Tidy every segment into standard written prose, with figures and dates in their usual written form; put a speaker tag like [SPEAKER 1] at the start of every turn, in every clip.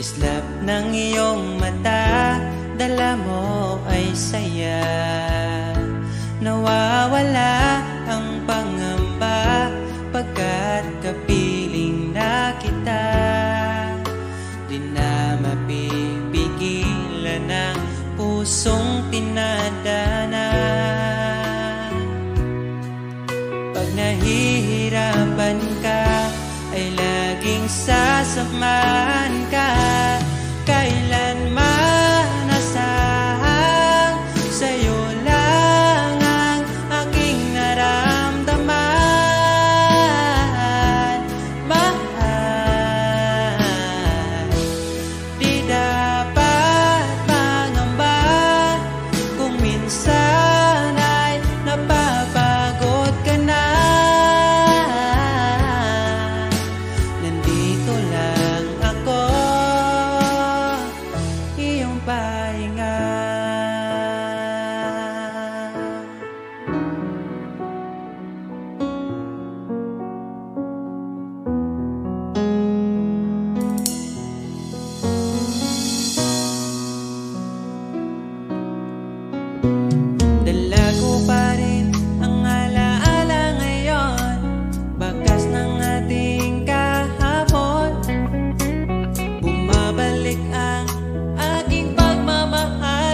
[SPEAKER 1] Kislap ng iyong mata, dala mo ay saya. Nawawala ang pangamba pagkat kapiling na kita. Di na mapipigilan ang pusong tinadana. Pag nahihirapan ka, ay laging sasamahan ka. Kailanman asahang sa'yo lang ang aking naramdaman. Mahal, di dapat mangamba kung minsan ay napapagod ka na. Nandito lang ako, iyong pahinga. Dala ko pa rin ang alaala ngayon, bakas ng ating kahapon. Bumabalik ang aking pagmamahal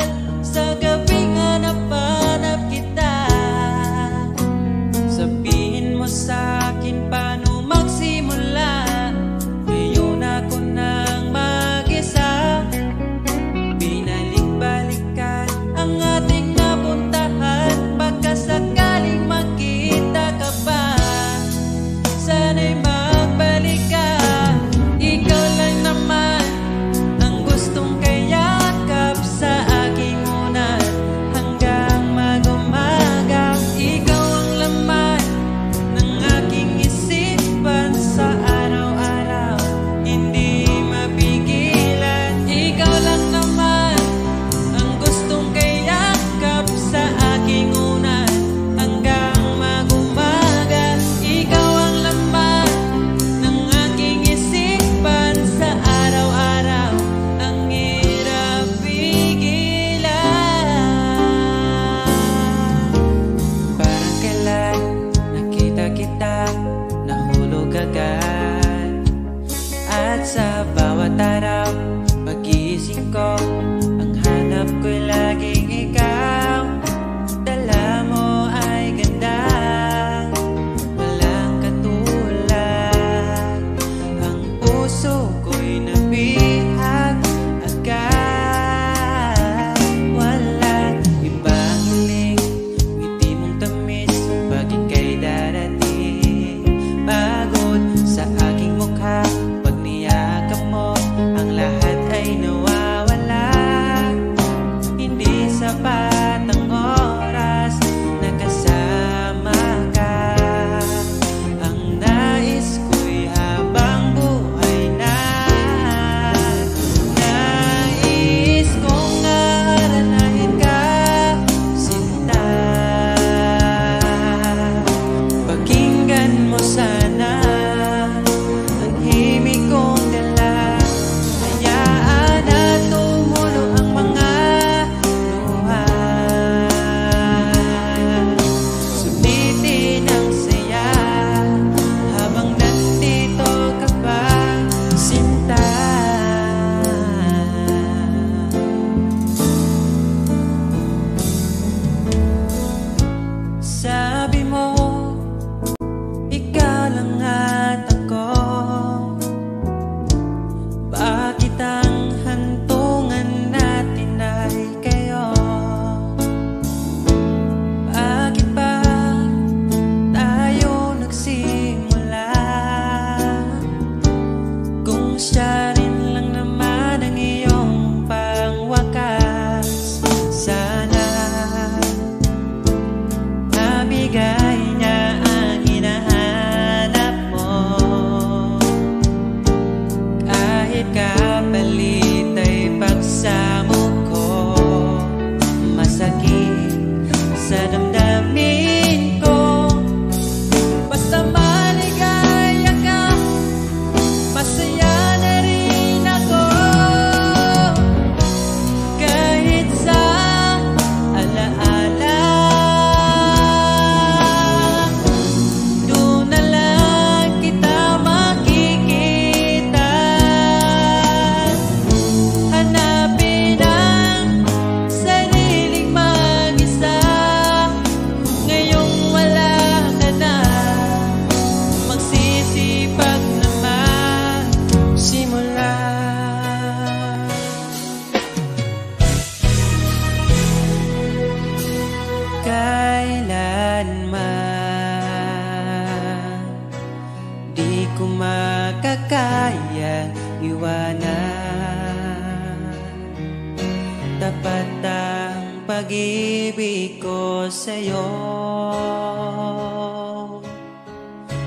[SPEAKER 1] tapat ang pag-ibig ko sa'yo.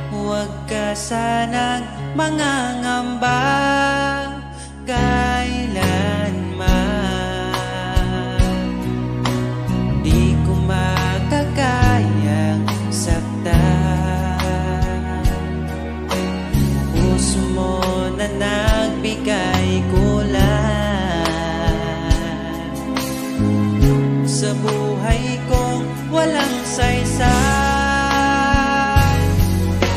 [SPEAKER 1] Huwag ka sanang mangangamba kailanman. Di ko makakayang saktan. Puso mo na nagbigay kulan sa buhay kong walang saysay.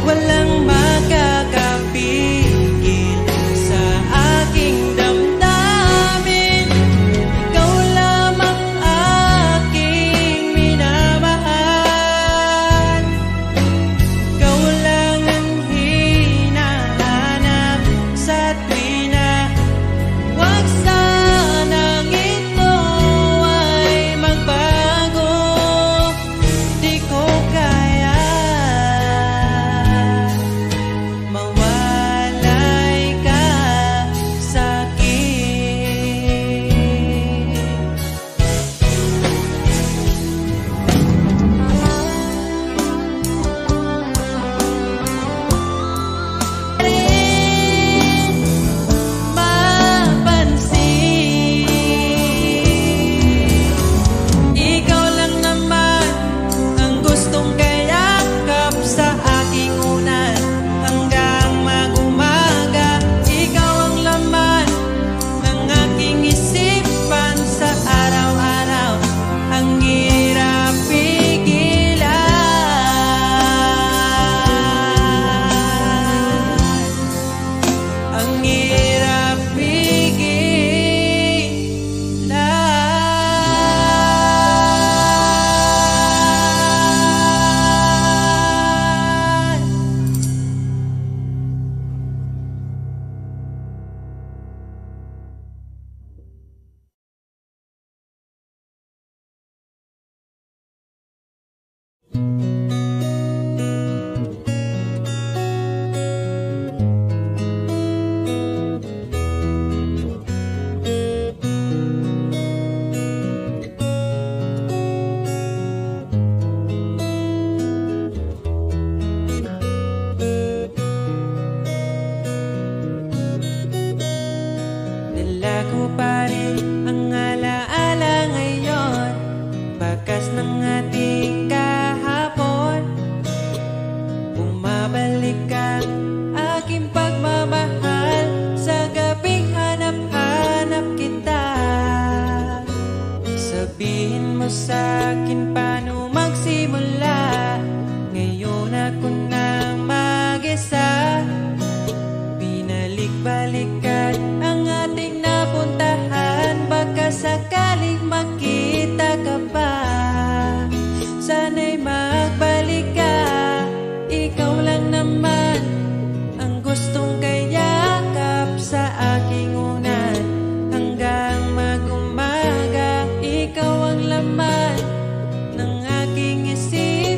[SPEAKER 1] Walang makakapigil sa aking damdamin. Ikaw lamang aking minamahal. Ikaw lang ang hinahanap sa tuwina. Huwag sanang ito ay magbago. Di ko kaya mawalay ka sa'kin. Mapansin, ikaw lang naman ang gustong kayakap sa aking unan hanggang mag-umaga. Ikaw ang laman ng aking isipan sa araw-araw. Ang hirap pigilan, ang hirap pigilan. Dala ko pa rin ang alaala ngayon, bakas ng ating kahapon. Bumabalik ka aking pagmamahal sa gabing hanap-hanap kita. Sabihin mo sa'kin paano magsimula. Ngayon ako na mag-isa. Binalik-balikan ang ating napuntahan. Baka sakaling makita ka pa. Sana'y magbalik ka. Ikaw lang naman ang gustong kayakap sa aking unan hanggang mag-umaga. Ikaw ang laman ng aking isip.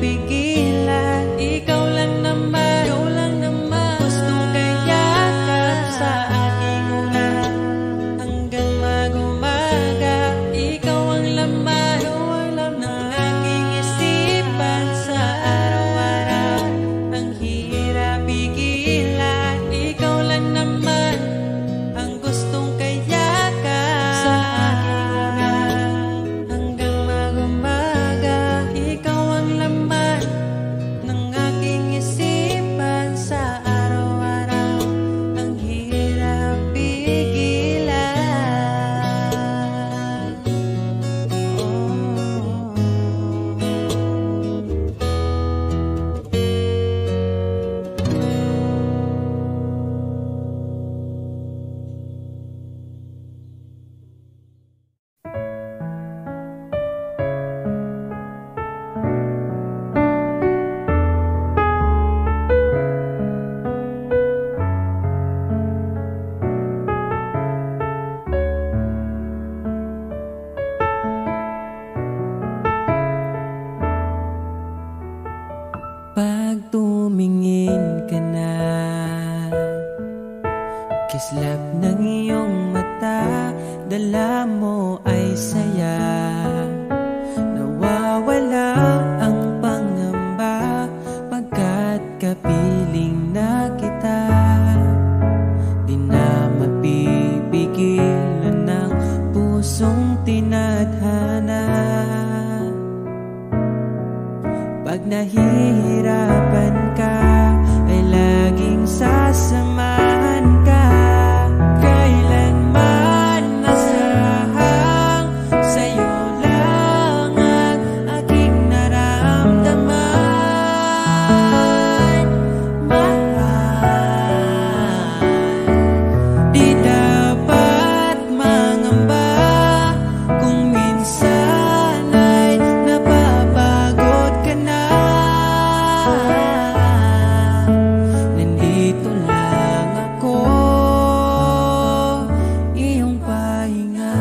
[SPEAKER 1] pigilan. Ikaw lang naman, gustong kayakap sa aking ulan. Hanggang mag-umaga, ikaw ang laman ng aking isipan sa araw-araw. Ang hirap pigilan, ikaw lang naman ang gustong kayakap sa aking ulan. Hanggang mag-umaga, ikaw ang laman ng aking isipan sa araw-araw. Ang hirap pigilan. Pag tumingin ka na, kislap ng iyong mata, dala mo ay saya. Nawawala ang pangamba pagkat kapiling na kita. Di na mapipigilan ng pusong tinadhana. Pag nahihirapan ka, ay laging sasamahan ka. Kailanman nasahang sa'yo lang ang aking naramdaman. Mahal, di dapat mangamba kung minsan ay napapagod ka na. Nandito lang ako, iyong pahinga.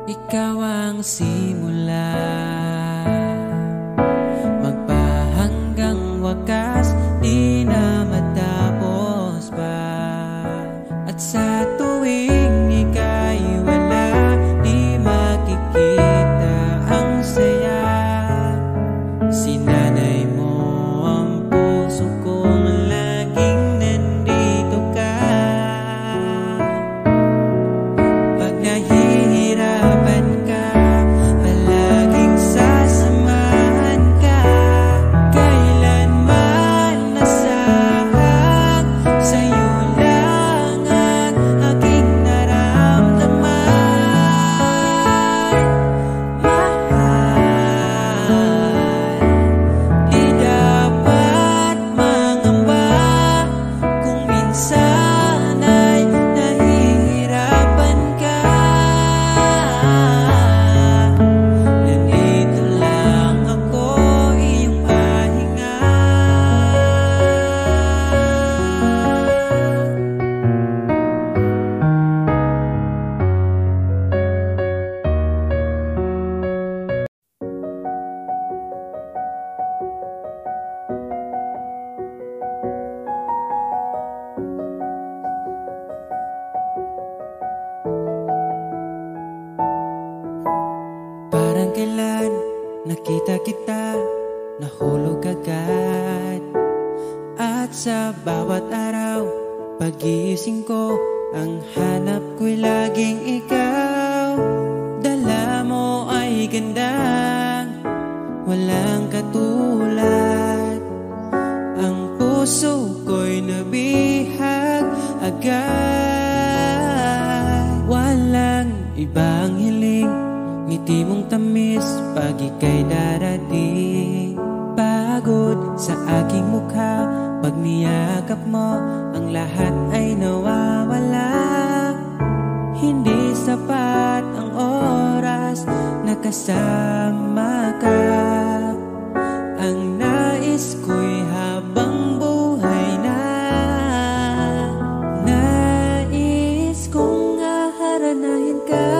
[SPEAKER 1] Ikaw ang simula, magpahanggang wakas, di na matapos pa. At sa tuwing ika'y wala, di makikita ang saya. Sinanay mo ang puso kong laging nandito ka. Pag nahihirapan ka, palaging sasamahan ka. Kailanman nasahang sa'yo lang ang aking naramdaman. Mahal, di dapat mangamba kung minsan ay nahihirapan ka. Nandito lang ako, iyong pahinga. Parang kailan nakita kita, nahulog agad. At sa bawat araw, pag-iising ko, ang hanap ko'y laging ikaw. Dala mo ay gandang walang katulad. Ang puso ko'y nabihag agad. Walang ibang hiling, ngiti mong tamis pag ika'y darating. Pagod sa aking mukha, pag niyakap mo, ang lahat ay nawawala. Hindi sapat ang oras na kasama ka. Ang nais ko'y habang buhay na. Nais kong aharanahin ka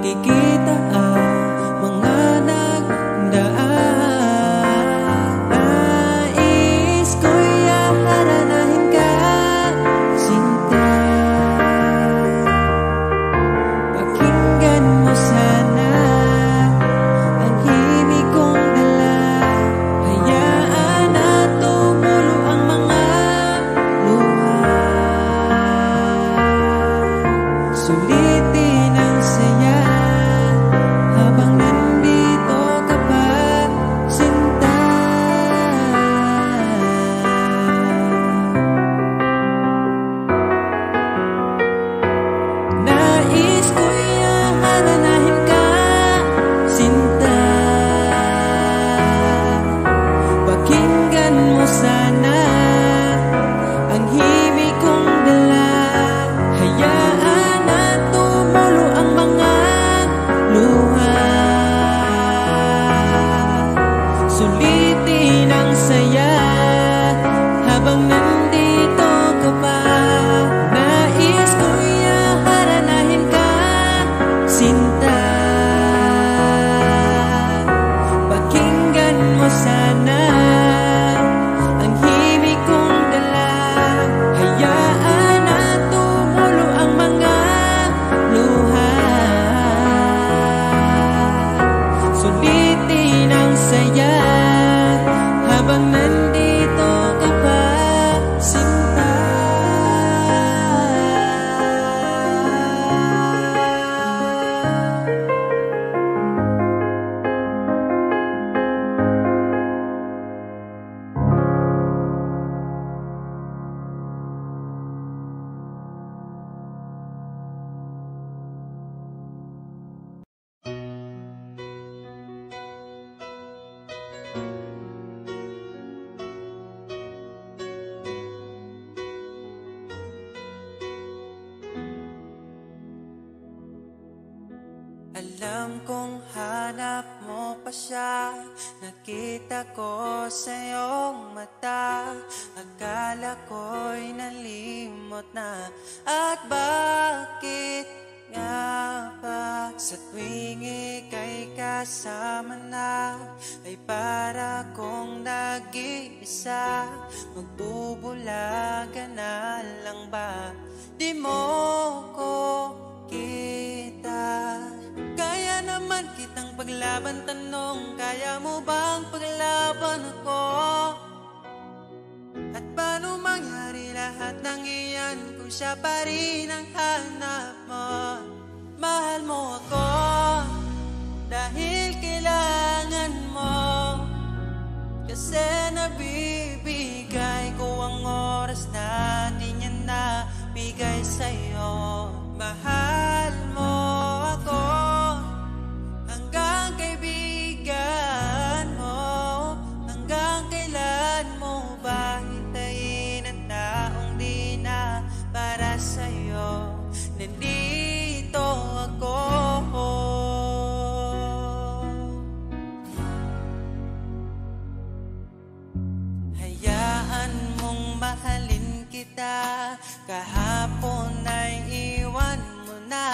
[SPEAKER 1] makikita ang mga nagdaan. Nais ko'y haranahin ka, sinta. Pakinggan mo sana ang himig kong dala. Hayaan na tumulo ang mga luha. Sulitin ang saya habang nandito ka pa, sinta. Nais ko'y haranahin ka, sinta. Pakinggan mo sana ang himig kong dala. Hayaan na tumulo ang mga luha. Sulitin ang saya habang nandito ka pa. Nais ko'y haranahin ka, sinta. Pakinggan mo sana ang himig kong dala. Hayaan na tumulo ang mga luha. Sulitin ang saya habang nandito ka pa, sinta. Alam kong hanap mo pa siya. Nakita ko sa iyong mata. Akala ko'y nalimot na. At bakit nga ba sa tuwing ika'y kasama na, ay para kong nag-iisa? Magbubulaga na lang ba? Di mo ko kita. Kaya naman kitang paglaban, tanong, kaya mo bang paglaban ako? At paano mangyari lahat ng iyan kung siya pa rin ang hanap mo? Mahal mo ako dahil kailangan mo, kasi nabibigay ko ang oras na di niya nabigay sa'yo. Mahal mo ako hanggang kaibigan mo. Hanggang kailan mo ba hintayin ang taong di na para sa'yo? Nandito ako. Hayaan mong mahalin kita. Kahapon ay iwan mo na.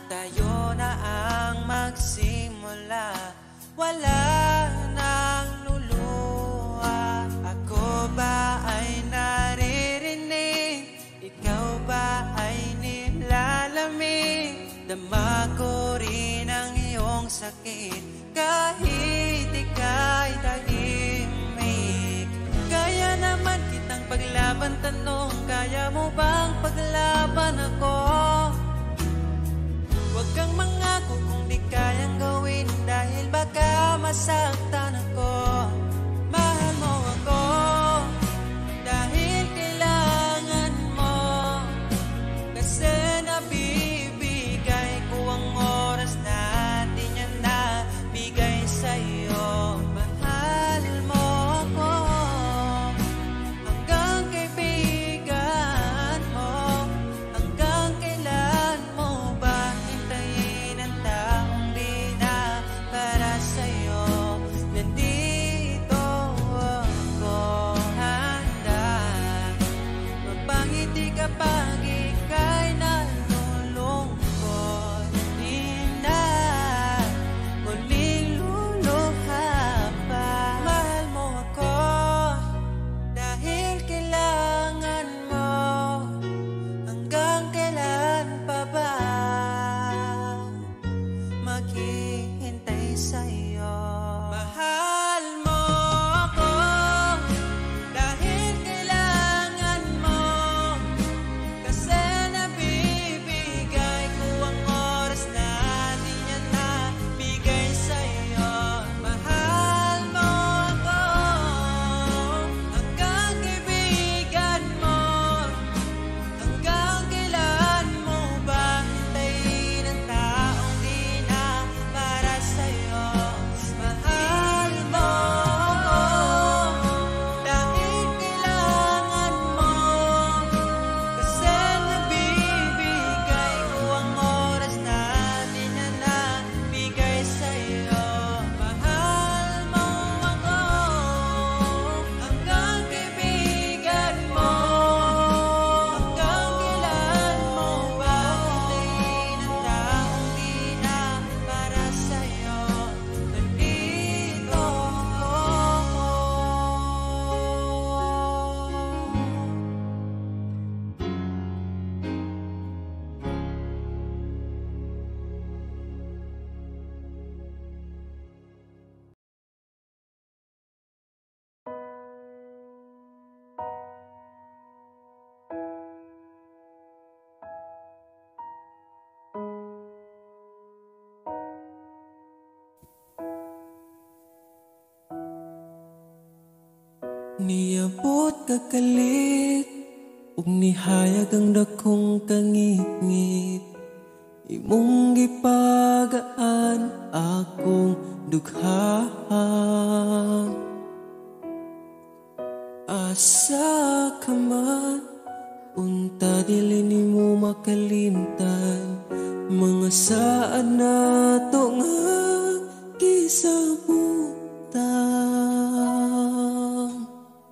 [SPEAKER 1] Tayo na ang magsimula. Wala nang luluha. Ako ba ay naririnig? Ikaw ba ay nilalamig? Dama ko rin ang iyong sakit kahit ika'y tahimik. Kaya naman kitang paglaban, tanong, kaya mo bang paglaban ako? Huwag kang mangako kung di kayang gawin, dahil baka masaktan ako. Mahal mo ako dahil kailangan mo, kasi nabibigay ko ang oras na di niya nabigay sa'yo. Mahal mo ako hanggang kaibigan mo. Hanggang kailan mo ba hintayin ang tao maghihintay sa'yo. Mahal mo ako dahil kailangan mo, kasi nabibigay ko ang oras na di niya nabigay sa'yo. Mahal mo ako hanggang kaibigan mo, hanggang kailan mo ba hintayin ang taong di na para sa'yo. Mahal mo ako dahil kailangan mo, kasi nabibigay ko ang oras na di na nabigay sa'yo. Mahal mo ako hanggang kaibigan mo, hanggang kailan mo ba hintayin ang taong di na para sa'yo. Nandito ako.
[SPEAKER 2] Niabot kakalit ug nihayag ang dakong kangit-ngit, imong gipagaan akong dughaan. Asa ka man, unta dili nimo makalimtan, mga saad nato nga gisabutan.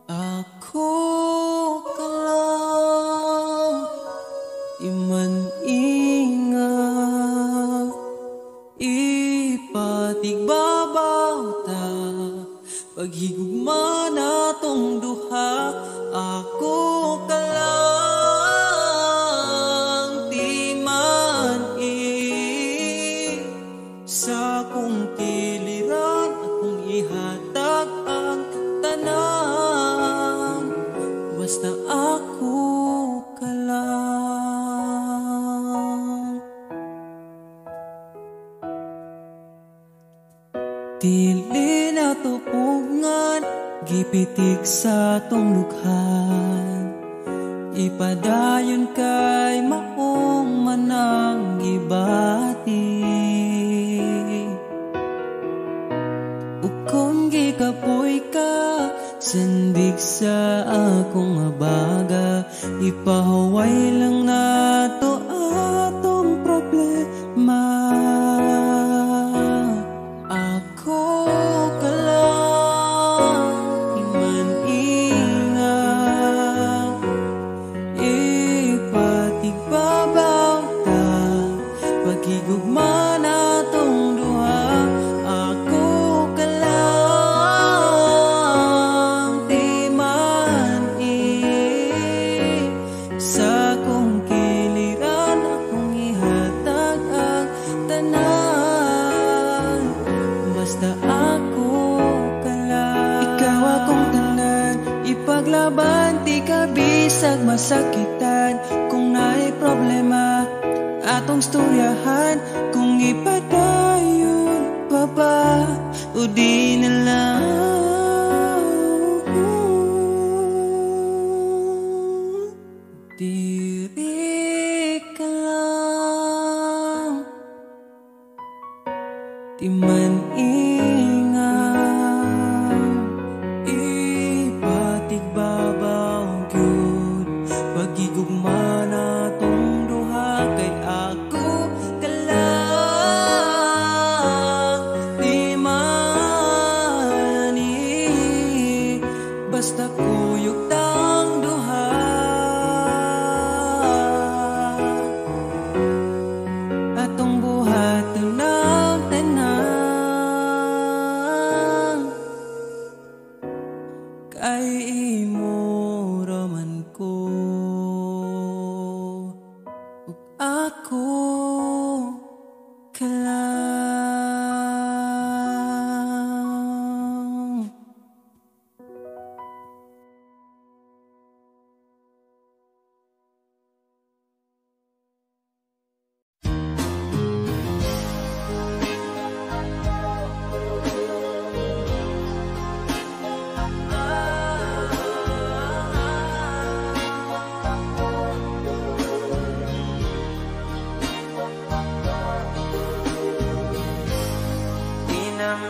[SPEAKER 2] Ako ka lang, iman ingat, ipatigbabaw ta, paghigugma natong duha. Ako ka lang, di man sa kong kiliran, akong ihatag ang tanan, basta ako ka lang. Dili na tupungan, gipitik sa tong lukhan, ipadayon kay maong manang gibati. Kung gikapoy ka, sandig sa akong abaga, ipahuway lang nato atong problema. Ako ka lang, iman ingat, ipatigbabaw ta, paghigugma natong duha. Ako sa kong kiliran, akong ihatag ang tanan, basta ako ka lang. Ikaw akong tanan, ipaglaban, di ka bisag masakitan. Kung naay problema, atong storyahan, kung ipadayon pa ba o di na lang. Diri ka lang, di man ingat, ipatigbabaw gyud, pagigugma natong duha. Kay ako ka lang, di man basta kuyog tang duha. Atong buhat ng tanan,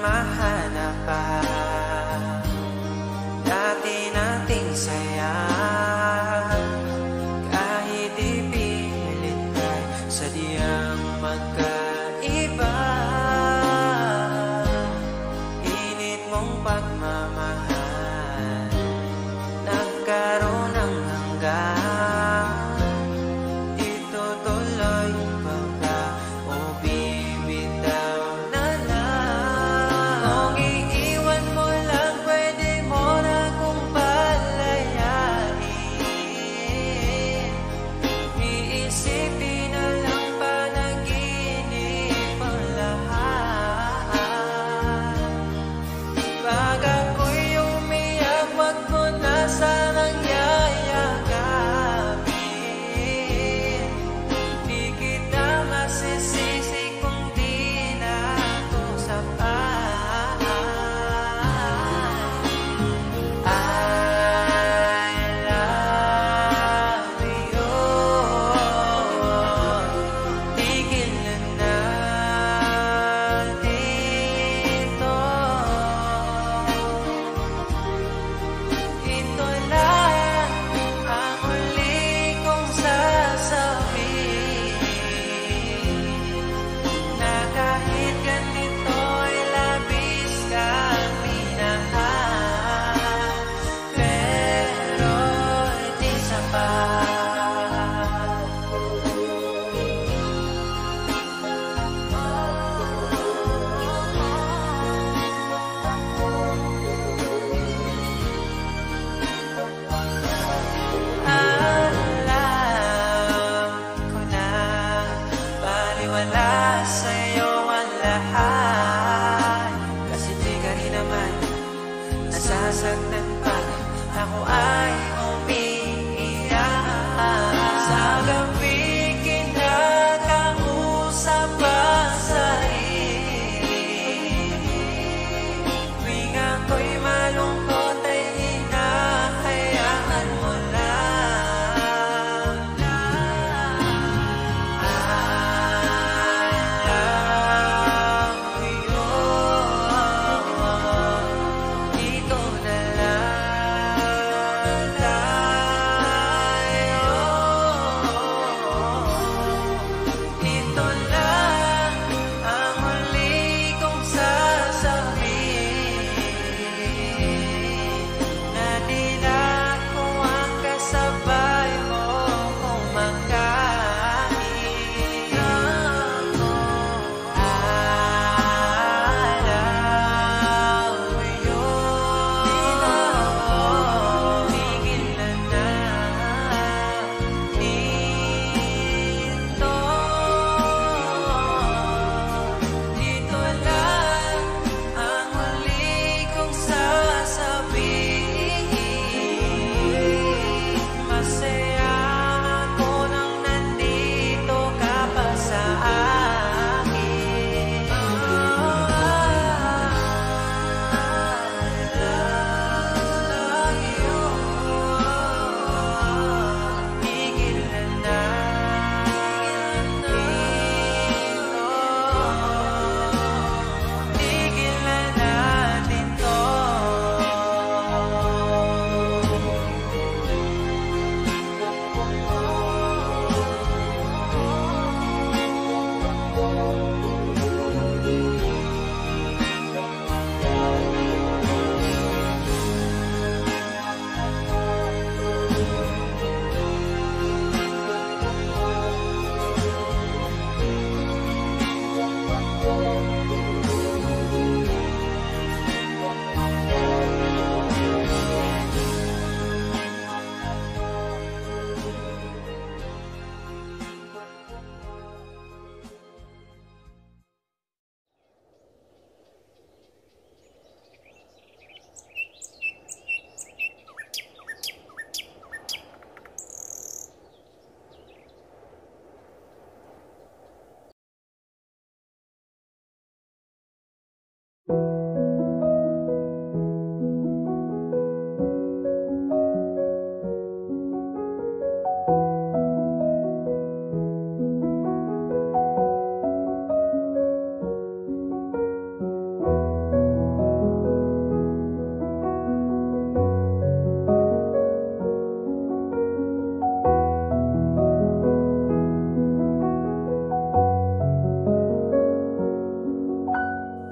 [SPEAKER 1] mahanap pa dati nating saya. Kahit ipilit ay sadyang magkaiba. Init mong pagmamahal nagkaroon ng hanggan. Itutuloy pa ba o bibitaw na lang? Kung iiwan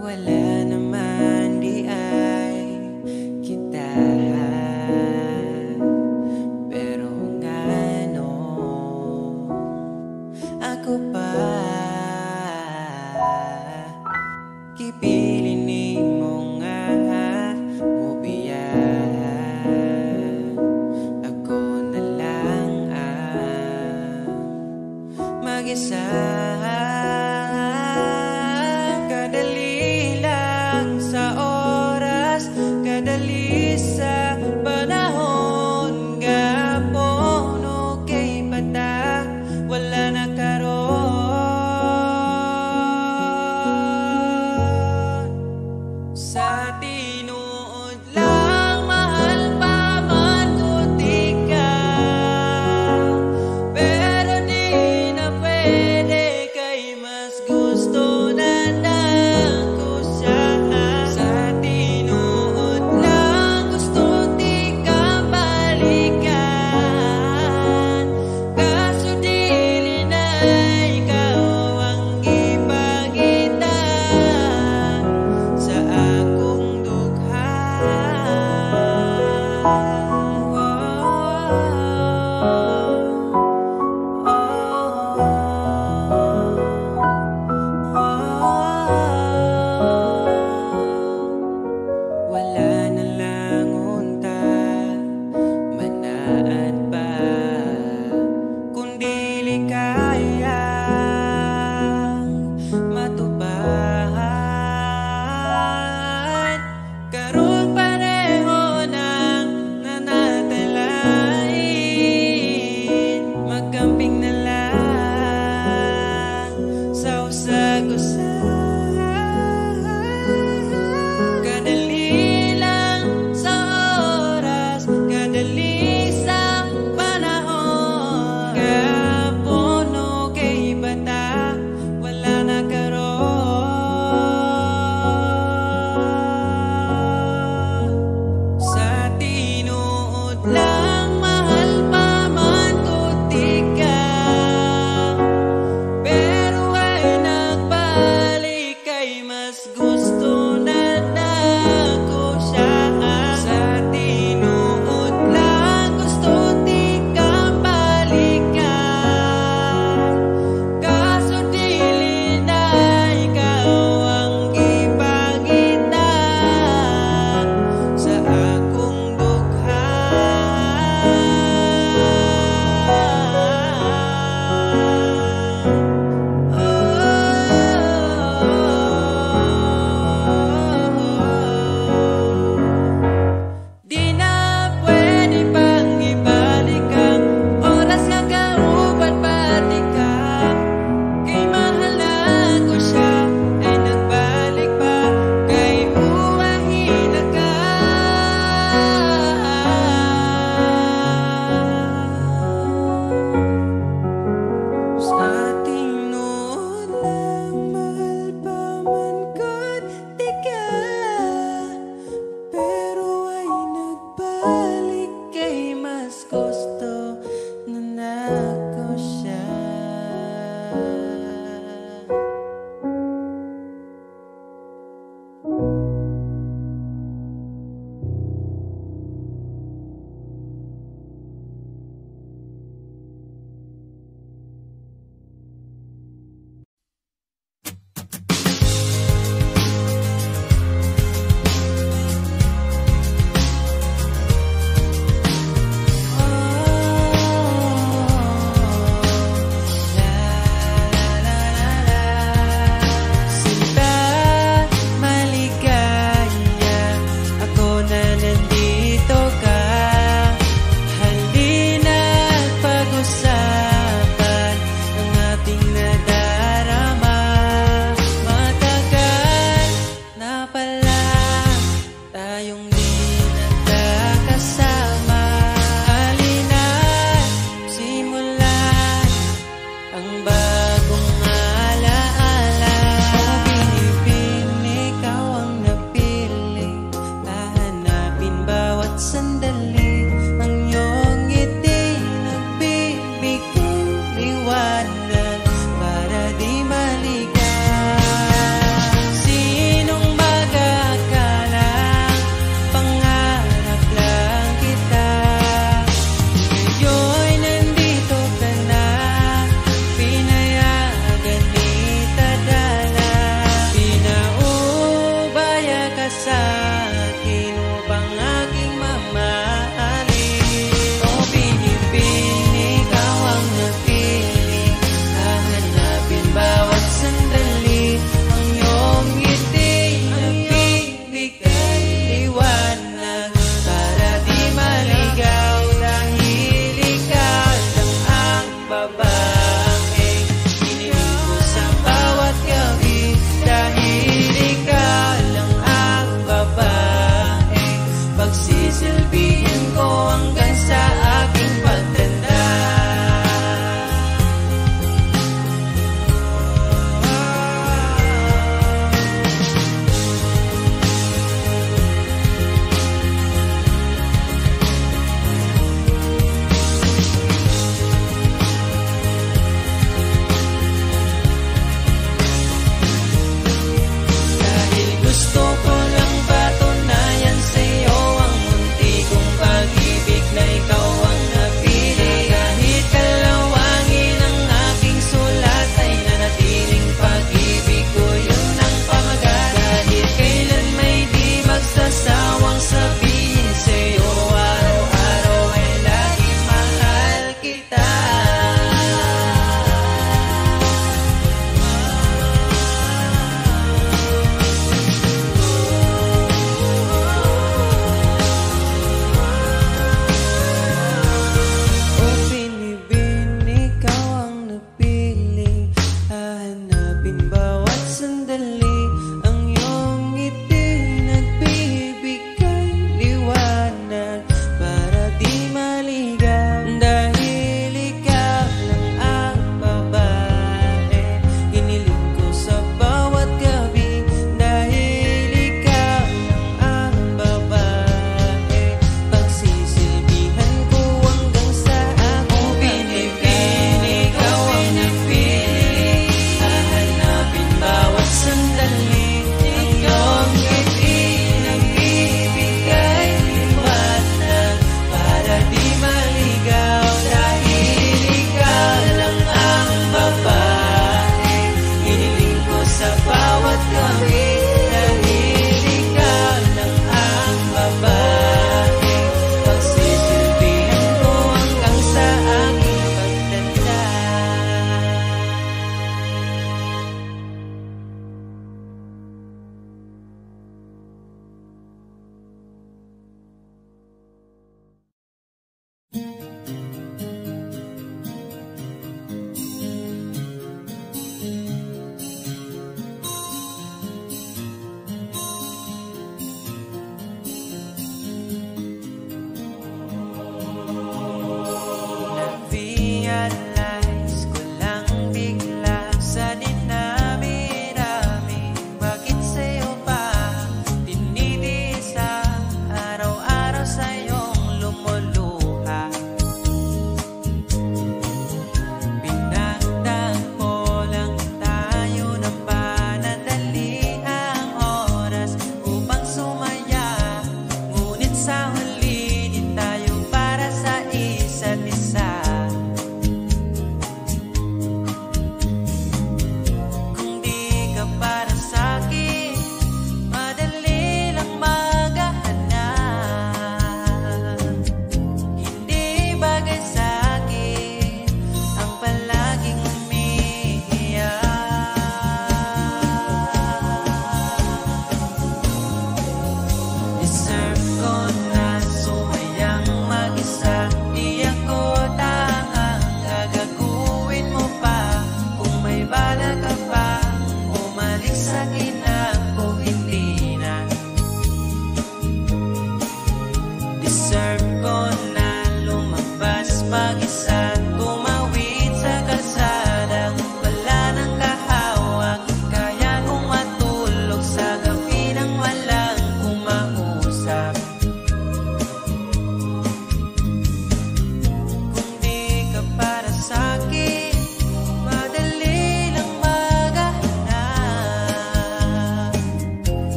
[SPEAKER 1] wala naman di ay kita. Pero ngano ako pa kipili ni mo nga mubiya. Ako na lang mag-isa. Kadali lang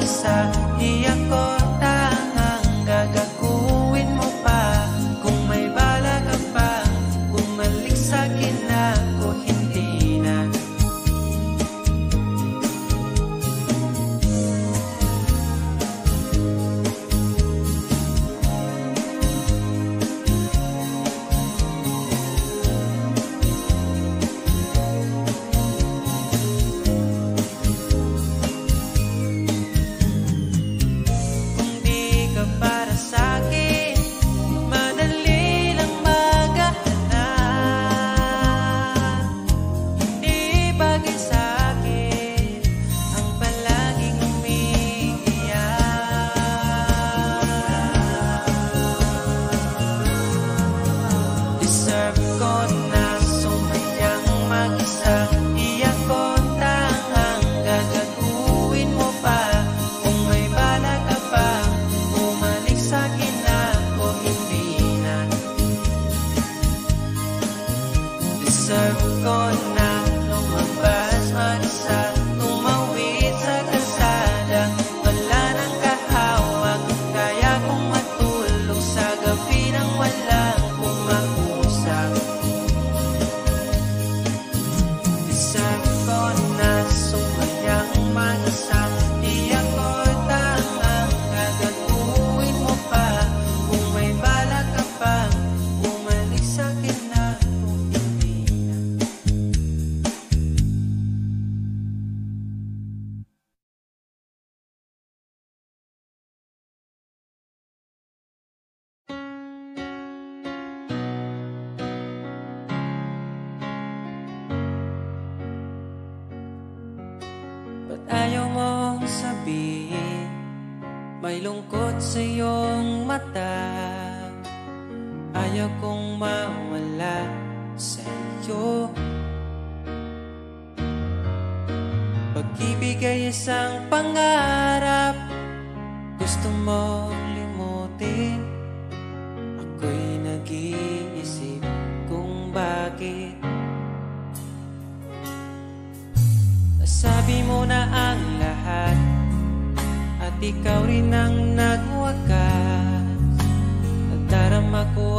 [SPEAKER 1] mag-isa. Iyak ko tangang gagaguhin mo pa. Kung may bala ka pa, bumalik sa'kin ako hindi na. Deserve ko na lumabas mag-isa, tumawid sa kalsada, wala nang kahawak. Kaya kong matulog sa gabi nang walang kumakusap. Deserve ko na sumayang mag-isa. Iyak ko tangang gagaguhin mo pa. Kung may bala ka pa, bumalik sa'kin na. Ba't ayaw mong sabihin? May lungkot sa iyong mata. Ayaw kong mawala sa iyo. Pag-ibig ay isang pangarap, gusto mo limutin. Ako'y nag-iisip kung bakit. Nasabi mo na ang lahat, at ikaw rin ang nagwakas. Nadarama ko